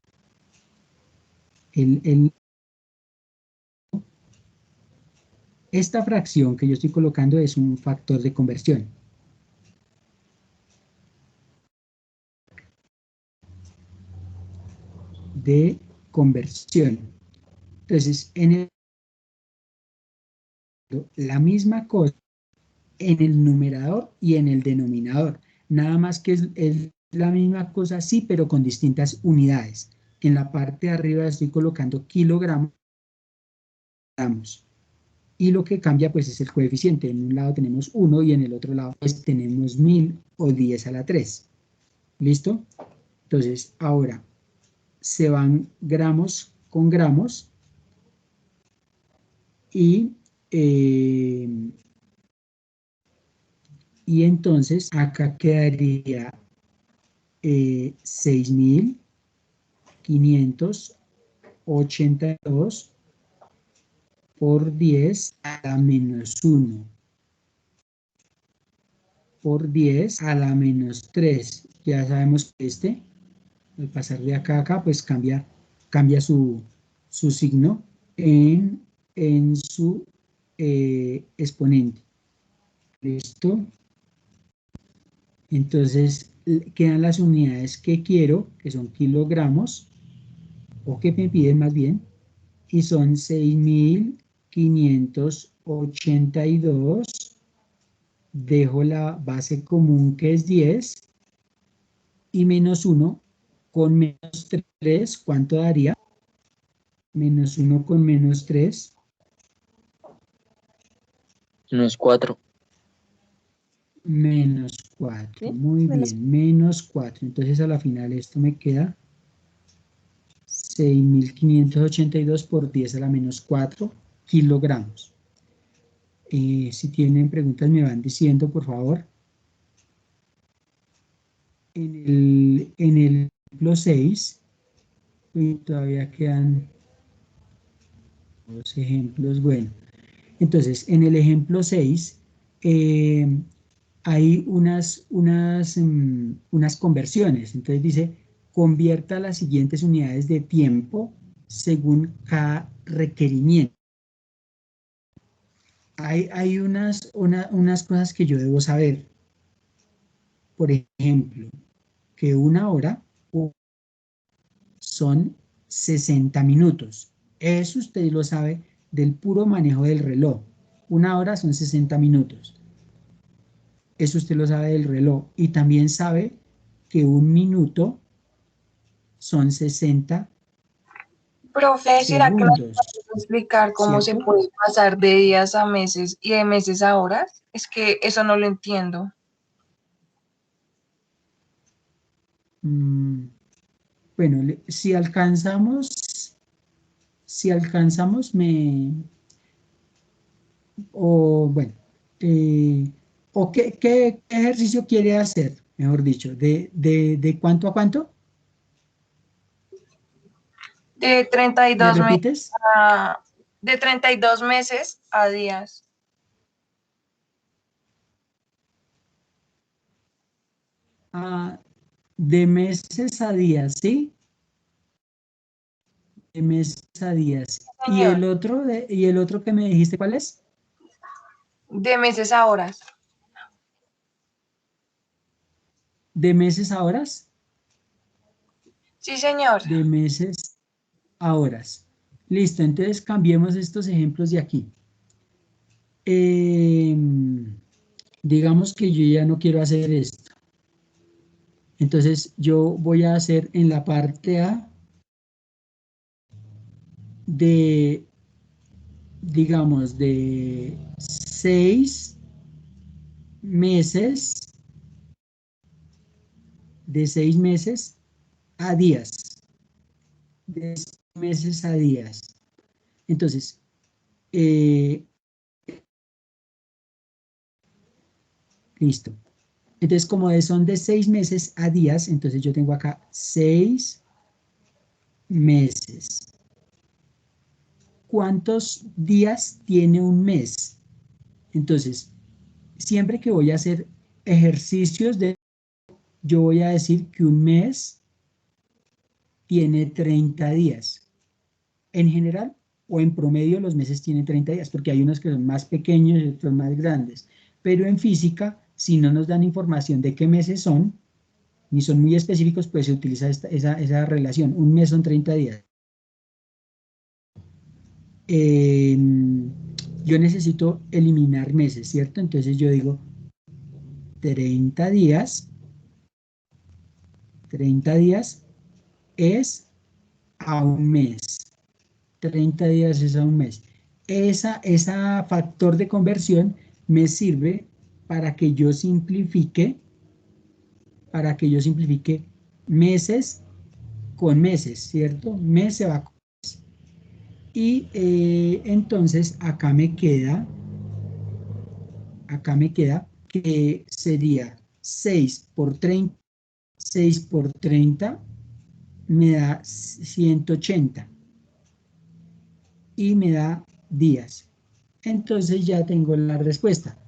esta fracción que yo estoy colocando es un factor de conversión. De conversión. Entonces, la misma cosa en el numerador y en el denominador. Nada más que es la misma cosa, sí, pero con distintas unidades. En la parte de arriba estoy colocando kilogramos. Y lo que cambia pues es el coeficiente. En un lado tenemos 1 y en el otro lado pues tenemos 1000 o 10 a la 3. ¿Listo? Entonces, ahora se van gramos con gramos y entonces acá quedaría 6582 por 10 a la menos 1 por 10 a la menos 3. Ya sabemos que al pasar de acá a acá, pues cambia su signo en su exponente. ¿Listo? Entonces quedan las unidades que quiero, que son kilogramos, o que me piden más bien, y son 6582. Dejo la base común que es 10 y menos 1 con menos 3, ¿cuánto daría? Menos 1 con menos 3. Menos 4. Menos 4, ¿Sí? muy Menos bien, menos 4. Entonces a la final esto me queda 6582 por 10 a la menos 4 kilogramos. Si tienen preguntas me van diciendo, por favor. En el ejemplo 6, todavía quedan 2 ejemplos. Bueno, entonces en el ejemplo 6 hay unas conversiones. Entonces dice, convierta las siguientes unidades de tiempo según cada requerimiento. Hay unas cosas que yo debo saber. Por ejemplo, que una hora son 60 minutos. Eso usted lo sabe del puro manejo del reloj. Una hora son 60 minutos. Eso usted lo sabe del reloj. Y también sabe que un minuto son 60 Profe, ¿será que nos segundos, puede explicar cómo se ¿cierto? puede pasar de días a meses y de meses a horas? Es que eso no lo entiendo. Bueno, si alcanzamos, o bueno, eh, o qué ejercicio quiere hacer, mejor dicho, de cuánto a cuánto, De treinta y ¿me dos meses repites? a, de 32 meses a días. Ah, de meses a días, ¿sí? De meses a días. ¿Y Señor, el otro que me dijiste cuál es? de meses a horas. ¿De meses a horas? Sí, señor. De meses a horas. Listo, entonces cambiemos estos ejemplos de aquí. Digamos que yo ya no quiero hacer esto. Entonces yo voy a hacer en la parte A de, digamos, de 6 meses, de 6 meses a días, de 6 meses a días. Entonces, listo. Entonces, como son de 6 meses a días, entonces yo tengo acá 6 meses. ¿Cuántos días tiene un mes? Entonces, siempre que voy a hacer ejercicios, yo voy a decir que un mes tiene 30 días. En general o en promedio los meses tienen 30 días, porque hay unos que son más pequeños y otros más grandes. Pero en física, si no nos dan información de qué meses son, ni son muy específicos, pues se utiliza esa relación. Un mes son 30 días. Yo necesito eliminar meses, ¿cierto? Entonces yo digo 30 días, 30 días es a un mes. 30 días es a un mes. Esa factor de conversión me sirve para que yo simplifique, meses con meses, ¿cierto? Mes se va con mes. Y entonces acá me queda que sería 6 por 30, 6 por 30 me da 180 y me da días. Entonces ya tengo la respuesta.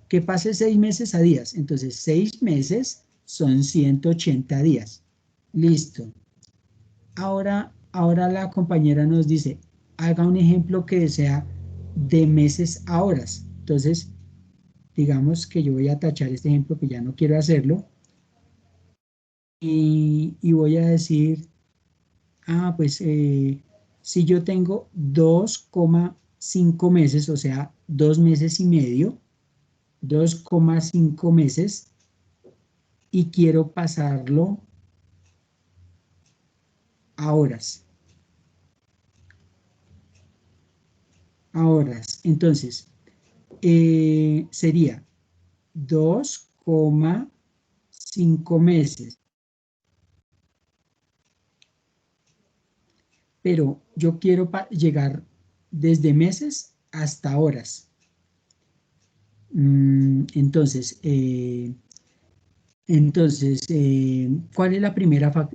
Que pase 6 meses a días. Entonces 6 meses son 180 días. Listo. Ahora la compañera nos dice, haga un ejemplo que sea de meses a horas. Entonces, digamos que yo voy a tachar este ejemplo que ya no quiero hacerlo. Y voy a decir, pues si yo tengo 2,5 meses, o sea, 2 meses y medio, 2,5 meses, y quiero pasarlo a horas. Entonces, sería 2,5 meses. Pero yo quiero llegar desde meses hasta horas. Entonces, ¿cuál es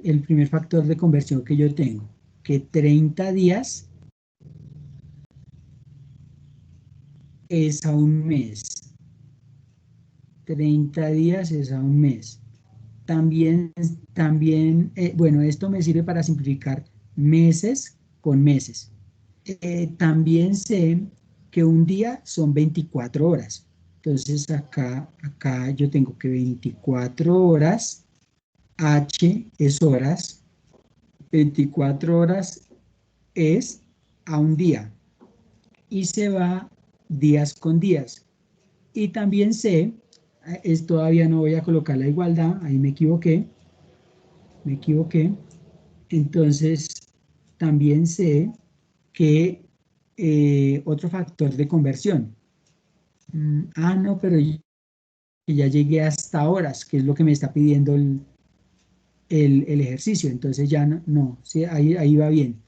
el primer factor de conversión que yo tengo? Que 30 días es a un mes. 30 días es a un mes. También, bueno, esto me sirve para simplificar meses con meses. También sé que un día son 24 horas. Entonces acá yo tengo que 24 horas, H es horas, 24 horas es a un día y se va días con días. Y también sé, todavía no voy a colocar la igualdad, ahí me equivoqué. Entonces, también sé que otro factor de conversión. No, pero ya llegué hasta horas, que es lo que me está pidiendo el ejercicio. Entonces ya no, sí, ahí va bien.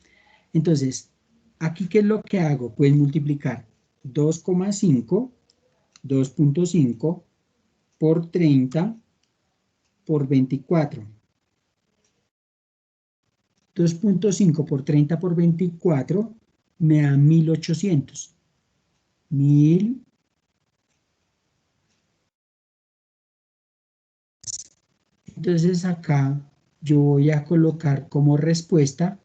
Entonces, aquí, ¿qué es lo que hago? Pues multiplicar 2,5 por 30 por 24. 2,5 por 30 por 24 me da 1800. Entonces acá yo voy a colocar como respuesta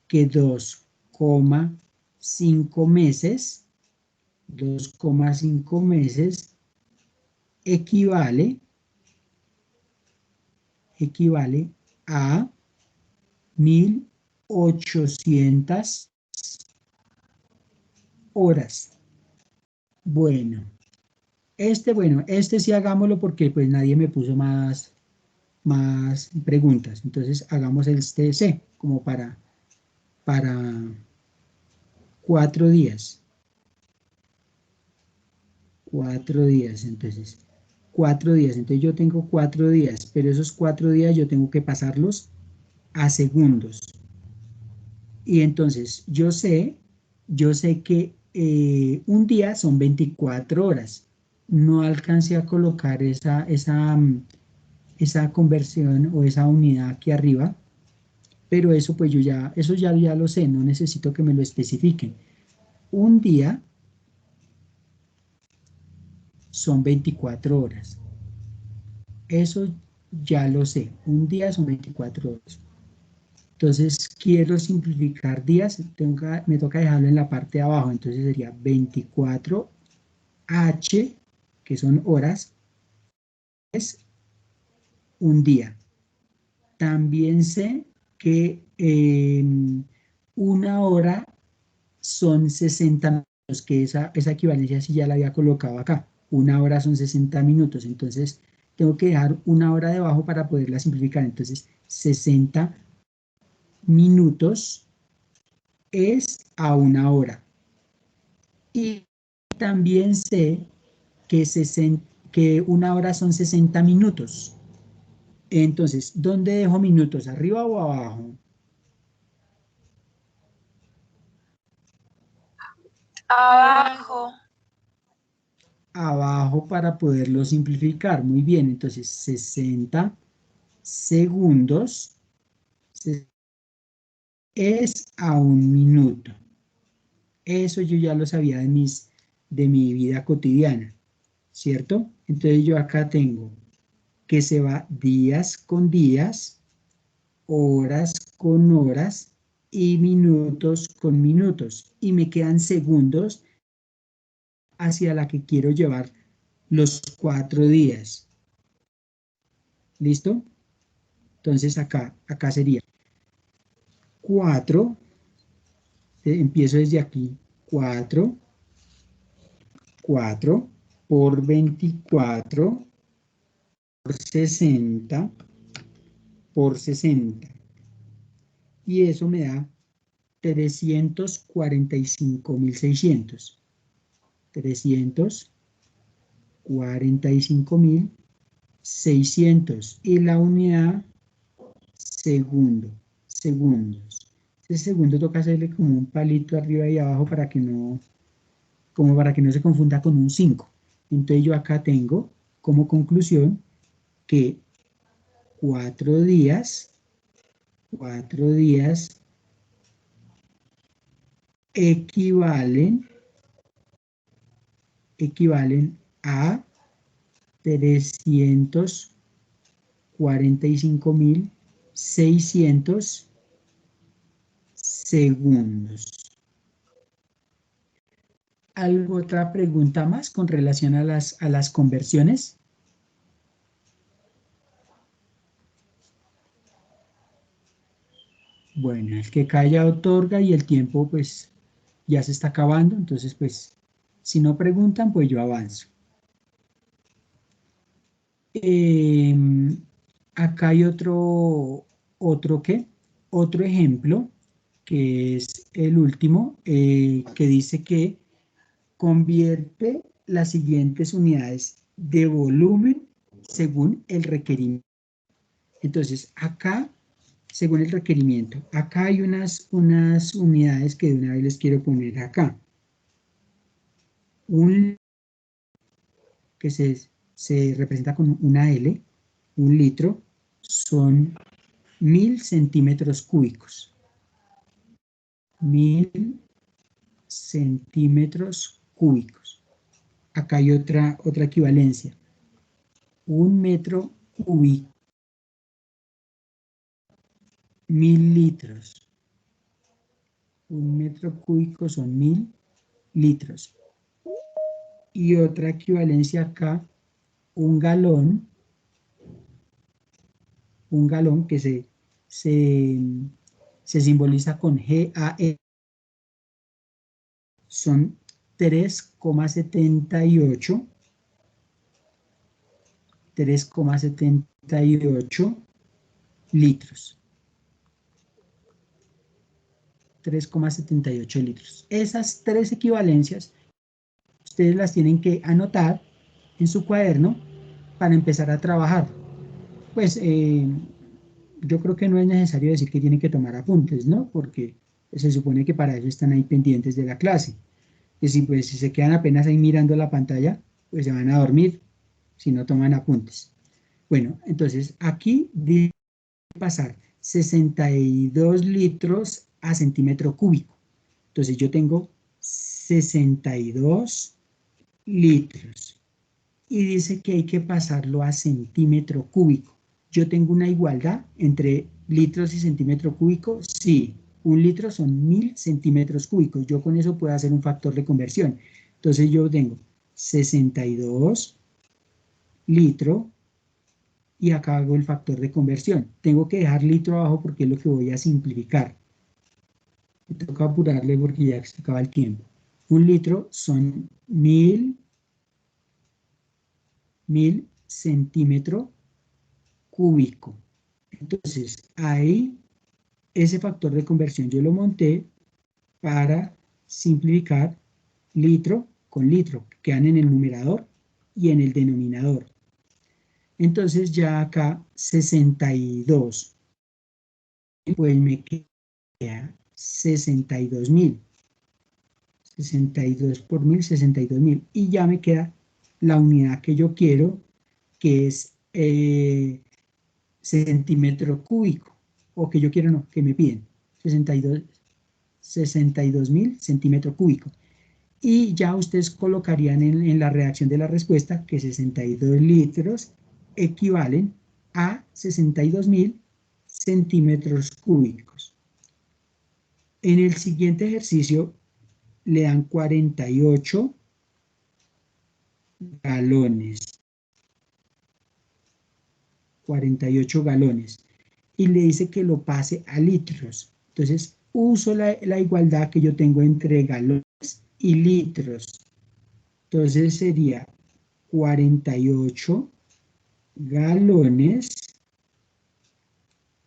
que 2,5 meses, 2,5 meses equivale a 1800 horas. Bueno, este sí hagámoslo porque pues nadie me puso más preguntas. Entonces hagamos este C como para 4 días. 4 días, entonces. 4 días, entonces yo tengo 4 días, pero esos 4 días yo tengo que pasarlos a segundos. Y entonces yo sé que un día son 24 horas. no alcancé a colocar esa conversión o esa unidad aquí arriba, pero eso pues eso ya lo sé, no necesito que me lo especifiquen. Un día son 24 horas. Eso ya lo sé, un día son 24 horas. Entonces quiero simplificar días, me toca dejarlo en la parte de abajo, entonces sería 24H, que son horas, es un día. También sé que una hora son 60 minutos, que esa equivalencia sí ya la había colocado acá. Una hora son 60 minutos, entonces tengo que dejar una hora debajo para poderla simplificar. Entonces 60 minutos es a una hora. Y también sé que una hora son 60 minutos. Entonces, ¿dónde dejo minutos? ¿Arriba o abajo? Abajo. Abajo para poderlo simplificar. Muy bien, entonces 60 segundos es a un minuto. Eso yo ya lo sabía de mi vida cotidiana, ¿cierto? Entonces yo acá tengo que se va días con días, horas con horas y minutos con minutos. Y me quedan segundos hacia la que quiero llevar los 4 días. ¿Listo? Entonces acá sería 4, empiezo desde aquí, 4 por 24 por 60 por 60. Y eso me da 345.600. 345.600. Y la unidad, segundos. Ese segundo toca hacerle como un palito arriba y abajo para que no se confunda con un 5. Entonces yo acá tengo como conclusión que 4 días equivalen a 345.600 segundos. ¿Otra pregunta más con relación a las conversiones? Bueno, el que calla otorga y el tiempo pues ya se está acabando, entonces pues si no preguntan pues yo avanzo. Acá hay otro ejemplo, que es el último, que dice que convierte las siguientes unidades de volumen según el requerimiento. Entonces, acá, según el requerimiento, acá hay unas unidades que de una vez les quiero poner acá. Un que se representa con una L, un litro, son 1000 centímetros cúbicos. 1000 centímetros cúbicos. Acá hay otra equivalencia. Un metro cúbico, 1000 litros. Un metro cúbico son 1000 litros. Y otra equivalencia acá, un galón que se simboliza con GAE, son 3,78 litros. 3,78 litros. Esas tres equivalencias ustedes las tienen que anotar en su cuaderno para empezar a trabajar. Pues yo creo que no es necesario decir que tienen que tomar apuntes, ¿no? Porque se supone que para eso están ahí pendientes de la clase. Y si, pues, si se quedan apenas ahí mirando la pantalla, pues se van a dormir si no toman apuntes. Bueno, entonces aquí dice pasar 62 litros a centímetro cúbico. Entonces yo tengo 62 litros y dice que hay que pasarlo a centímetro cúbico. Yo tengo una igualdad entre litros y centímetro cúbico, sí. Un litro son 1000 centímetros cúbicos. Yo con eso puedo hacer un factor de conversión. Entonces yo tengo 62 litros y acá hago el factor de conversión. Tengo que dejar litro abajo porque es lo que voy a simplificar. Me toca apurarle porque ya se acaba el tiempo. Un litro son 1000 centímetros cúbico. Entonces, ahí ese factor de conversión yo lo monté para simplificar litro con litro, que quedan en el numerador y en el denominador. Entonces ya acá 62, pues me queda 62.000. 62 por 1000, 62.000. Y ya me queda la unidad que yo quiero, que es centímetro cúbico, o que yo quiero, no, que me piden 62.000 centímetros cúbicos. Y ya ustedes colocarían en la redacción de la respuesta que 62 litros equivalen a 62.000 centímetros cúbicos. En el siguiente ejercicio le dan 48 galones. 48 galones. Y le dice que lo pase a litros. Entonces, uso la igualdad que yo tengo entre galones y litros. Entonces sería 48 galones.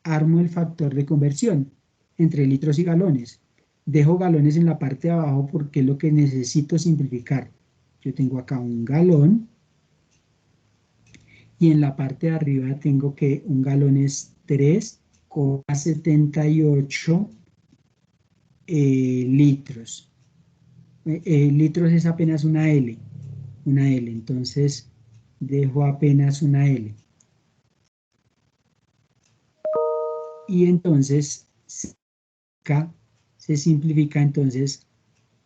Armo el factor de conversión entre litros y galones. Dejo galones en la parte de abajo porque es lo que necesito simplificar. Yo tengo acá un galón. Y en la parte de arriba tengo que un galón es 3,78 litros. Litros es apenas una L, entonces dejo apenas una L. Y entonces acá se simplifica entonces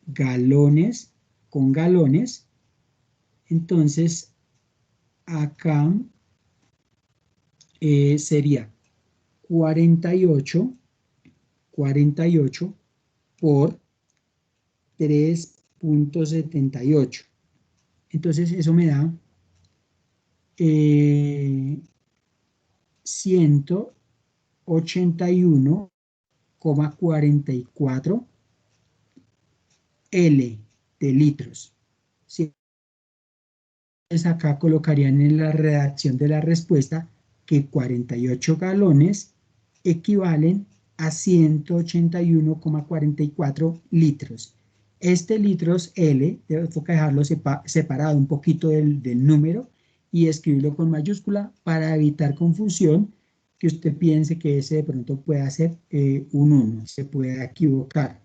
galones con galones. Entonces acá sería 48 por 3,78. Entonces eso me da 181,44 L de litros. ¿Sí? Entonces acá colocarían en la redacción de la respuesta que 48 galones equivalen a 181,44 litros. Este litros L, toca dejarlo separado un poquito del número y escribirlo con mayúscula para evitar confusión, que usted piense que ese de pronto puede ser un 1, se puede equivocar.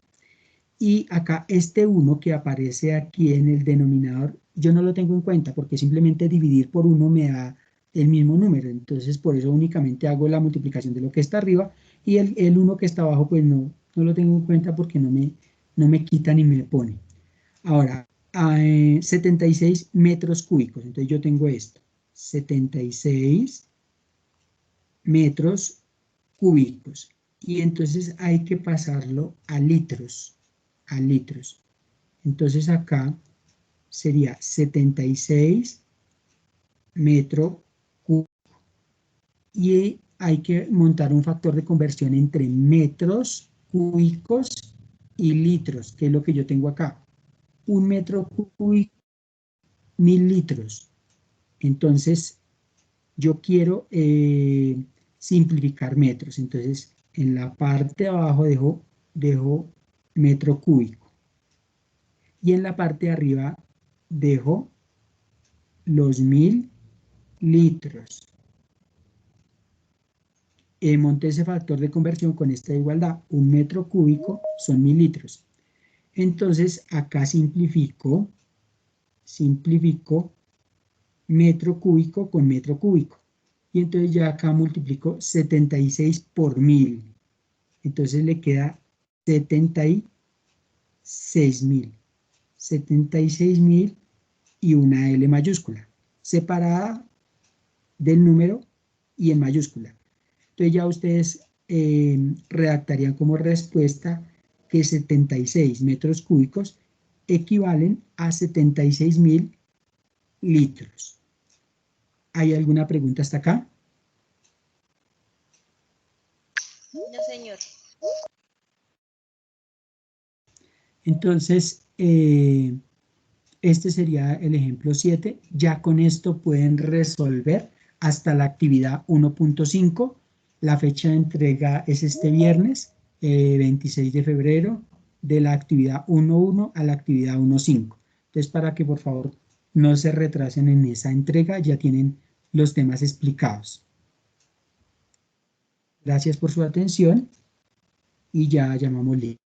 Y acá este 1 que aparece aquí en el denominador, yo no lo tengo en cuenta porque simplemente dividir por 1 me da el mismo número. Entonces por eso únicamente hago la multiplicación de lo que está arriba y el 1 que está abajo pues no lo tengo en cuenta porque no me quita ni me pone. Ahora, 76 metros cúbicos. Entonces yo tengo esto, 76 metros cúbicos. Y entonces hay que pasarlo a litros. Entonces acá sería 76 metros cúbicos. Y hay que montar un factor de conversión entre metros cúbicos y litros, que es lo que yo tengo acá. Un metro cúbico, 1000 litros. Entonces, yo quiero simplificar metros. Entonces, en la parte de abajo dejo metro cúbico. Y en la parte de arriba dejo los 1000 litros. Monté ese factor de conversión con esta igualdad. Un metro cúbico son 1000 litros. Entonces, acá simplifico metro cúbico con metro cúbico. Y entonces ya acá multiplico 76 por 1000. Entonces le queda 76.000. 76.000 y una L mayúscula, separada del número y en mayúscula. Entonces ya ustedes redactarían como respuesta que 76 metros cúbicos equivalen a 76.000 litros. ¿Hay alguna pregunta hasta acá? No, señor. Entonces, este sería el ejemplo 7. Ya con esto pueden resolver hasta la actividad 1.5. La fecha de entrega es este viernes, 26 de febrero, de la actividad 1.1 a la actividad 1.5. Entonces, para que por favor no se retrasen en esa entrega, ya tienen los temas explicados. Gracias por su atención y ya llamamos listo.